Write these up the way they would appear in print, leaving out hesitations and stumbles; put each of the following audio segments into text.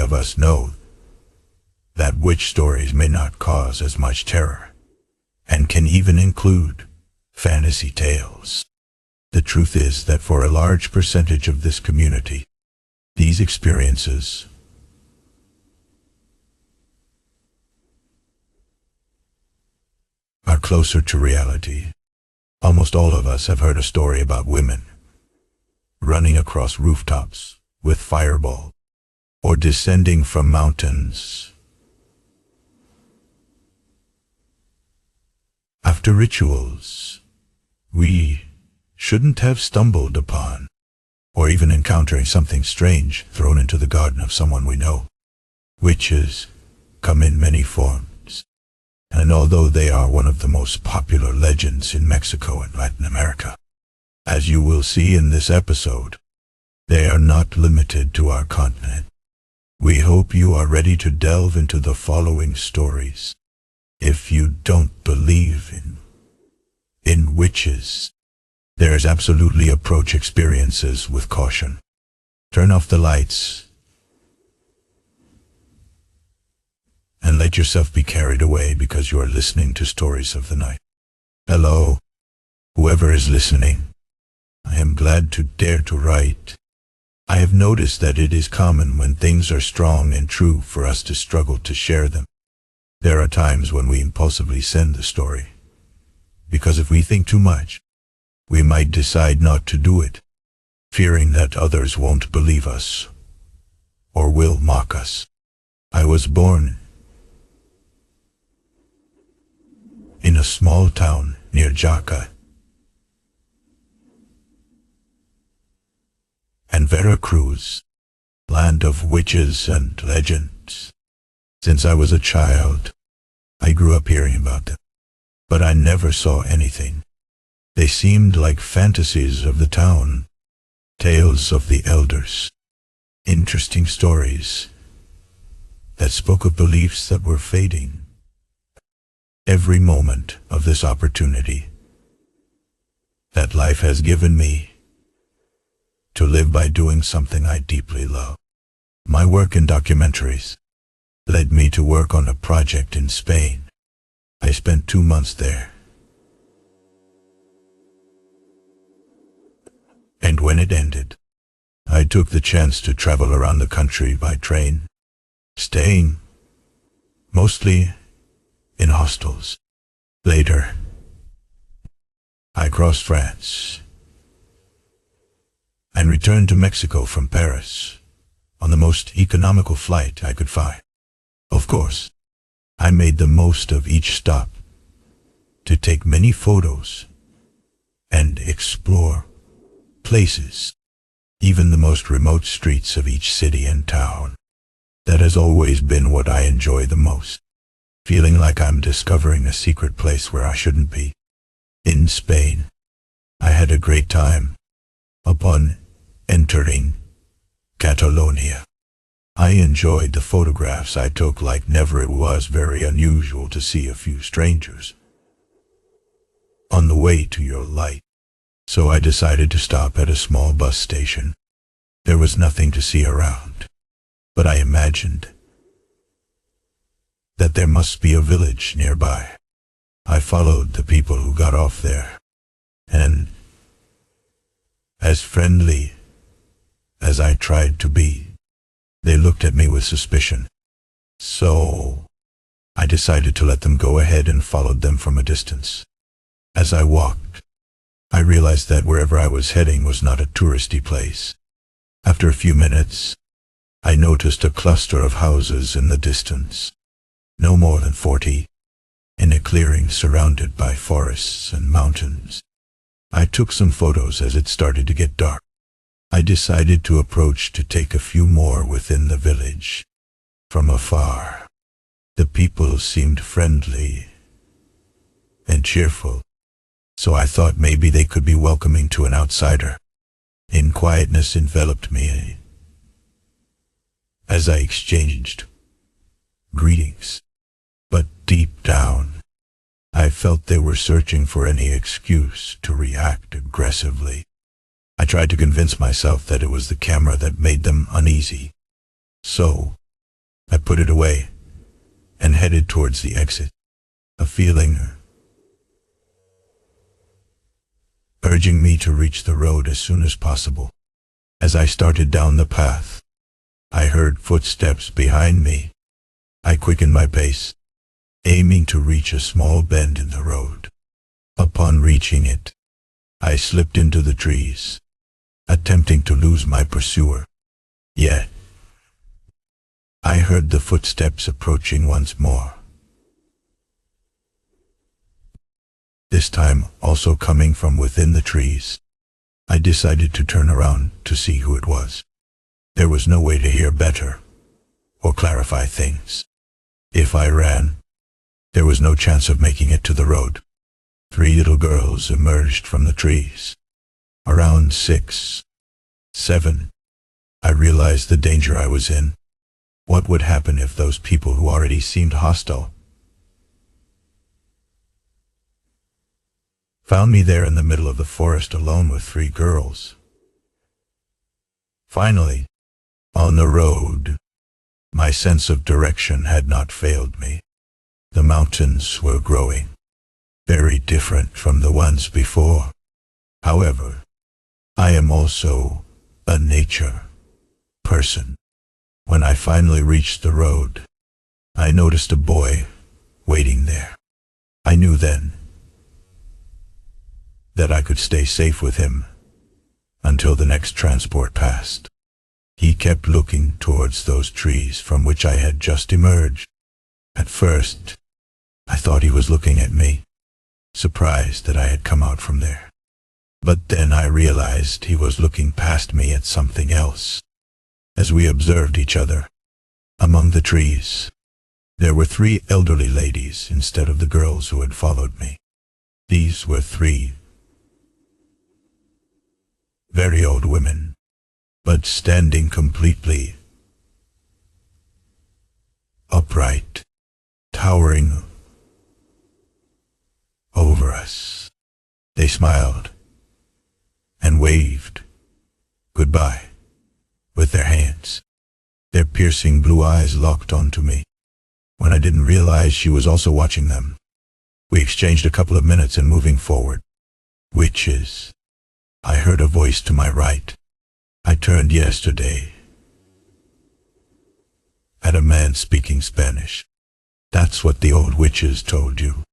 of us know that witch stories may not cause as much terror, and can even include fantasy tales. The truth is that for a large percentage of this community, these experiences are closer to reality. Almost all of us have heard a story about women running across rooftops with fireball or descending from mountains after rituals we shouldn't have stumbled upon, or even encountering something strange thrown into the garden of someone we know. Witches come in many forms, and although they are one of the most popular legends in Mexico and Latin America, as you will see in this episode, they are not limited to our continent. We hope you are ready to delve into the following stories. If you don't believe in witches, there's absolutely approach experiences with caution. Turn off the lights and let yourself be carried away because you are listening to Stories of the Night. Hello, whoever is listening. I am glad to dare to write. I have noticed that it is common when things are strong and true for us to struggle to share them. There are times when we impulsively send the story, because if we think too much, we might decide not to do it, fearing that others won't believe us or will mock us. I was born in a small town near Jaca and Veracruz, land of witches and legends. Since I was a child, I grew up hearing about them, but I never saw anything. They seemed like fantasies of the town, tales of the elders, interesting stories that spoke of beliefs that were fading. Every moment of this opportunity that life has given me to live by doing something I deeply love. My work in documentaries led me to work on a project in Spain. I spent 2 months there. And when it ended, I took the chance to travel around the country by train, staying mostly in hostels. Later, I crossed France and returned to Mexico from Paris on the most economical flight I could find. Of course, I made the most of each stop to take many photos and explore places, even the most remote streets of each city and town. That has always been what I enjoy the most, feeling like I'm discovering a secret place where I shouldn't be. In Spain, I had a great time. Upon entering Catalonia, I enjoyed the photographs I took like never. It was very unusual to see a few strangers on the way to your light, so I decided to stop at a small bus station. There was nothing to see around, but I imagined that there must be a village nearby. I followed the people who got off there, and as friendly as I tried to be, they looked at me with suspicion. So I decided to let them go ahead and followed them from a distance. As I walked, I realized that wherever I was heading was not a touristy place. After a few minutes, I noticed a cluster of houses in the distance, no more than 40, in a clearing surrounded by forests and mountains. I took some photos as it started to get dark. I decided to approach to take a few more within the village. From afar, the people seemed friendly and cheerful, so I thought maybe they could be welcoming to an outsider. In quietness enveloped me as I exchanged greetings, but deep down, I felt they were searching for any excuse to react aggressively. I tried to convince myself that it was the camera that made them uneasy. So I put it away and headed towards the exit, a feeling urging me to reach the road as soon as possible. As I started down the path, I heard footsteps behind me. I quickened my pace, aiming to reach a small bend in the road. Upon reaching it, I slipped into the trees, attempting to lose my pursuer. Yet, I heard the footsteps approaching once more. This time also coming from within the trees. I decided to turn around to see who it was. There was no way to hear better or clarify things. If I ran, there was no chance of making it to the road. 3 little girls emerged from the trees. Around 6, 7, I realized the danger I was in. What would happen if those people who already seemed hostile found me there in the middle of the forest alone with 3 girls? Finally, on the road, my sense of direction had not failed me. The mountains were growing, very different from the ones before. However, I am also a nature person. When I finally reached the road, I noticed a boy waiting there. I knew then that I could stay safe with him until the next transport passed. He kept looking towards those trees from which I had just emerged. At first, I thought he was looking at me, surprised that I had come out from there. But then I realized he was looking past me at something else. As we observed each other, among the trees, there were 3 elderly ladies instead of the girls who had followed me. These were 3 very old women, but standing completely upright, towering over us. They smiled and waved goodbye with their hands. Their piercing blue eyes locked onto me when I didn't realize she was also watching them. We exchanged a couple of minutes and moving forward. Witches. I heard a voice to my right. I turned yesterday at a man speaking Spanish. That's what the old witches told you.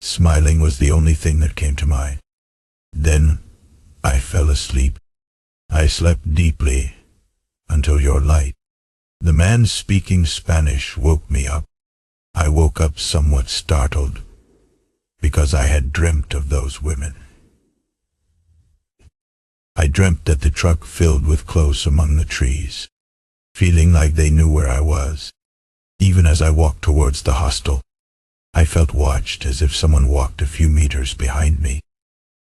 Smiling was the only thing that came to mind. Then I fell asleep. I slept deeply until your light. The man speaking Spanish woke me up. I woke up somewhat startled because I had dreamt of those women. I dreamt that the truck filled with clothes among the trees, feeling like they knew where I was. Even as I walked towards the hostel, I felt watched as if someone walked a few meters behind me.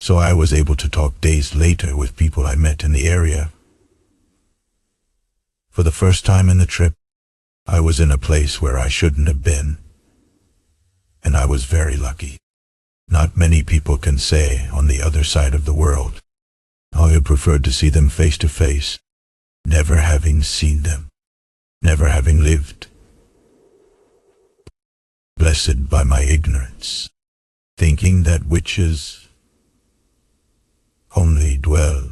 So I was able to talk days later with people I met in the area. For the first time in the trip, I was in a place where I shouldn't have been, and I was very lucky. Not many people can say on the other side of the world. I had preferred to see them face to face, never having seen them, never having lived. Blessed by my ignorance, thinking that witches only dwell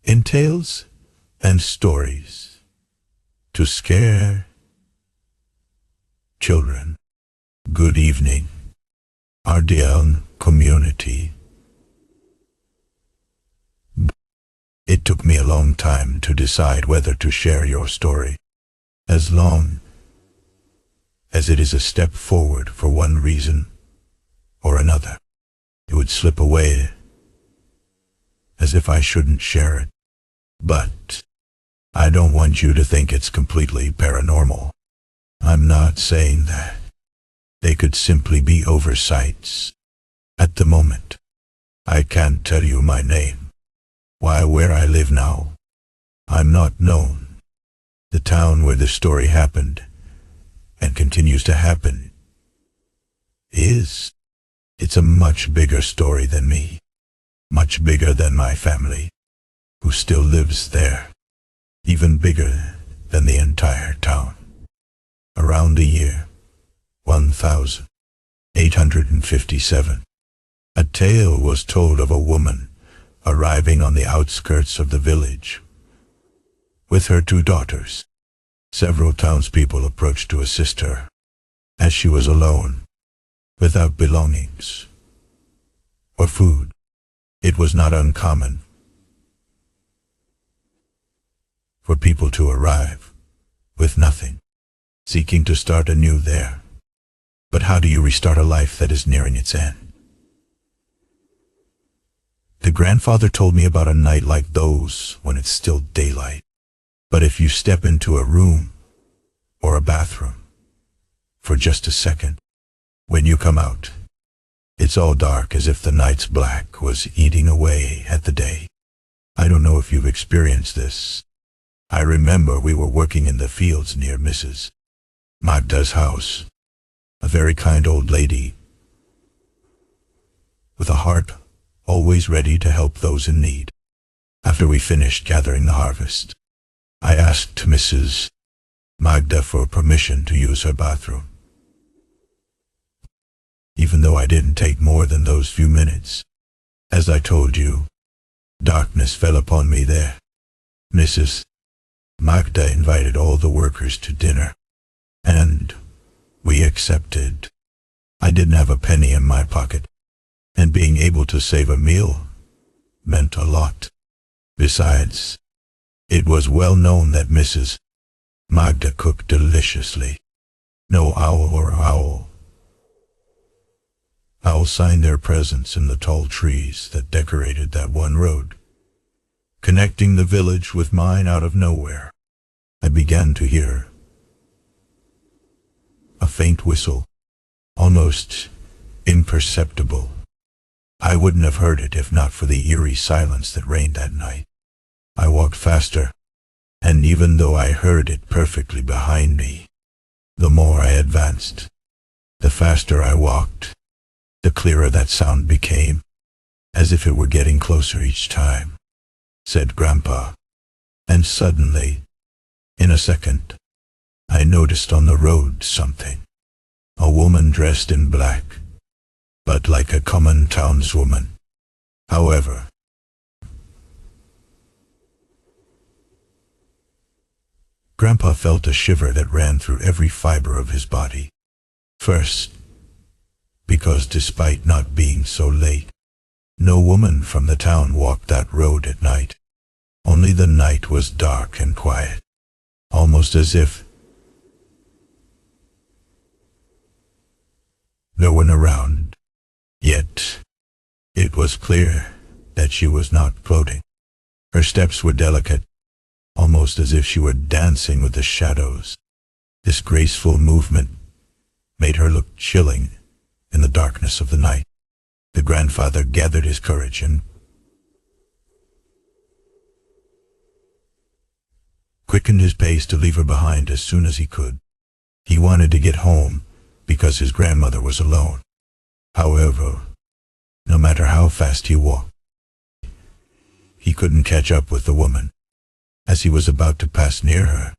in tales and stories to scare children. Good evening, RDL community. It took me a long time to decide whether to share your story, as long as it is a step forward for one reason or another. It would slip away as if I shouldn't share it. But I don't want you to think it's completely paranormal. I'm not saying that. They could simply be oversights. At the moment, I can't tell you my name. Why, where I live now, I'm not known. The town where the story happened and continues to happen it's a much bigger story than me, much bigger than my family, who still lives there. even bigger than the entire town. Around the year 1857, a tale was told of a woman arriving on the outskirts of the village with her 2 daughters. Several townspeople approached to assist her, as she was alone, without belongings or food. It was not uncommon for people to arrive with nothing, seeking to start anew there. But how do you restart a life that is nearing its end? The grandfather told me about a night like those when it's still daylight. But if you step into a room or a bathroom for just a second, when you come out, it's all dark as if the night's black was eating away at the day. I don't know if you've experienced this. I remember we were working in the fields near Mrs. Magda's house, a very kind old lady with a heart always ready to help those in need. After we finished gathering the harvest, I asked Mrs. Magda for permission to use her bathroom. Even though I didn't take more than those few minutes, as I told you, darkness fell upon me there. Mrs. Magda invited all the workers to dinner, and we accepted. I didn't have a penny in my pocket, and being able to save a meal meant a lot. Besides, it was well known that Mrs. Magda cooked deliciously. No owl signed their presence in the tall trees that decorated that one road, connecting the village with mine out of nowhere. I began to hear a faint whistle, almost imperceptible. I wouldn't have heard it if not for the eerie silence that reigned that night. I walked faster, and even though I heard it perfectly behind me, the more I advanced, the faster I walked, the clearer that sound became, as if it were getting closer each time, said Grandpa. And suddenly, in a second, I noticed on the road something. A woman dressed in black, but like a common townswoman. However, Grandpa felt a shiver that ran through every fiber of his body. First, because despite not being so late, no woman from the town walked that road at night. Only the night was dark and quiet, almost as if no one around. Yet, it was clear that she was not floating. Her steps were delicate, almost as if she were dancing with the shadows. This graceful movement made her look chilling in the darkness of the night. The grandfather gathered his courage and quickened his pace to leave her behind as soon as he could. He wanted to get home because his grandmother was alone. However, no matter how fast he walked, he couldn't catch up with the woman. As he was about to pass near her,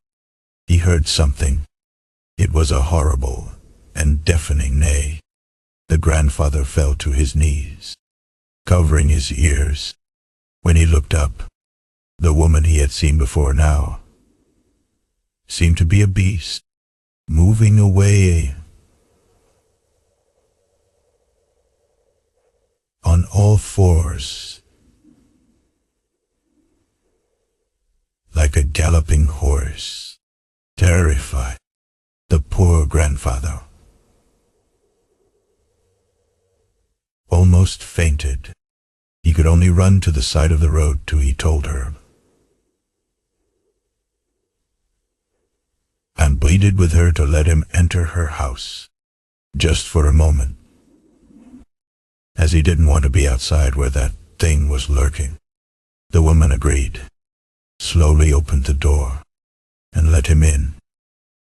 he heard something. It was a horrible and deafening neigh. The grandfather fell to his knees, covering his ears. When he looked up, the woman he had seen before now seemed to be a beast, moving away on all fours, like a galloping horse. Terrified, the poor grandfather almost fainted. He could only run to the side of the road till he told her, and pleaded with her to let him enter her house, just for a moment, as he didn't want to be outside where that thing was lurking. The woman agreed, slowly opened the door, and let him in.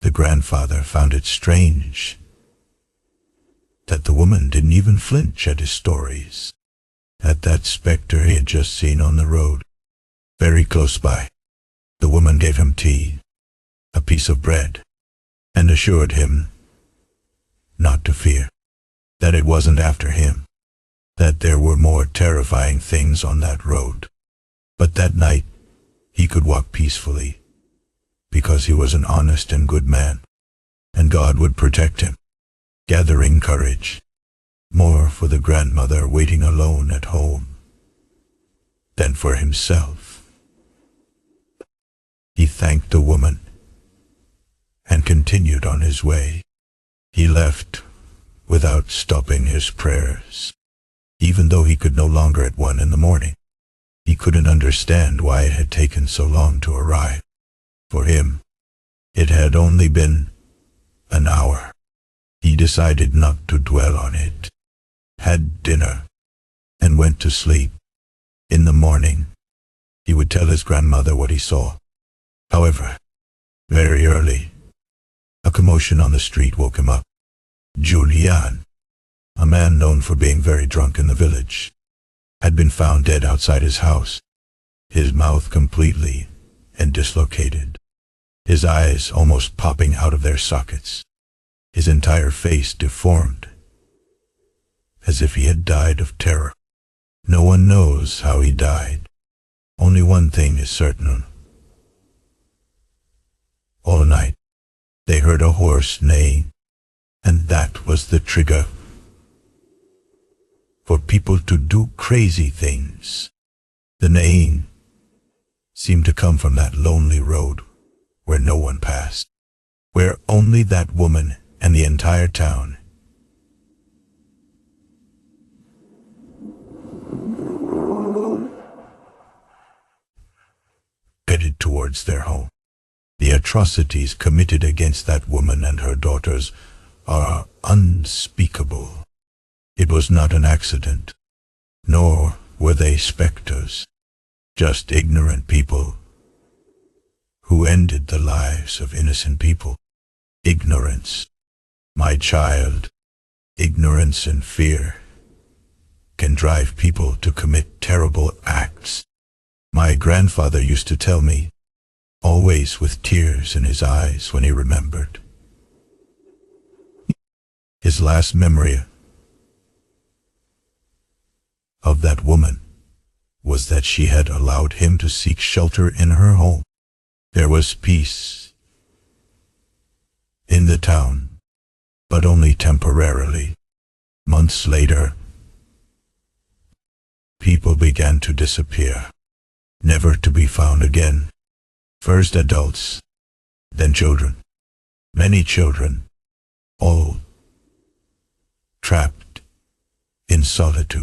The grandfather found it strange that the woman didn't even flinch at his stories, at that specter he had just seen on the road, very close by. The woman gave him tea, a piece of bread, and assured him not to fear, that it wasn't after him, that there were more terrifying things on that road. But that night he could walk peacefully, because he was an honest and good man, and God would protect him. Gathering courage, more for the grandmother waiting alone at home than for himself, he thanked the woman and continued on his way. He left without stopping his prayers, even though he could no longer at 1 in the morning. He couldn't understand why it had taken so long to arrive. For him, it had only been an hour. He decided not to dwell on it, had dinner, and went to sleep. In the morning, he would tell his grandmother what he saw. However, very early, a commotion on the street woke him up. Julian, a man known for being very drunk in the village, had been found dead outside his house, his mouth completely and dislocated, his eyes almost popping out of their sockets, his entire face deformed, as if he had died of terror. No one knows how he died. Only one thing is certain. All night, they heard a horse neighing, and that was the trigger for people to do crazy things. The neighing seemed to come from that lonely road where no one passed, where only that woman and the entire town headed towards their home. The atrocities committed against that woman and her daughters are unspeakable. It was not an accident, nor were they specters, just ignorant people who ended the lives of innocent people. Ignorance, my child, ignorance and fear can drive people to commit terrible acts. My grandfather used to tell me, always with tears in his eyes when he remembered. His last memory of that woman was that she had allowed him to seek shelter in her home. There was peace in the town, but only temporarily. Months later, people began to disappear, never to be found again. First adults, then children. Many children, all trapped in solitude.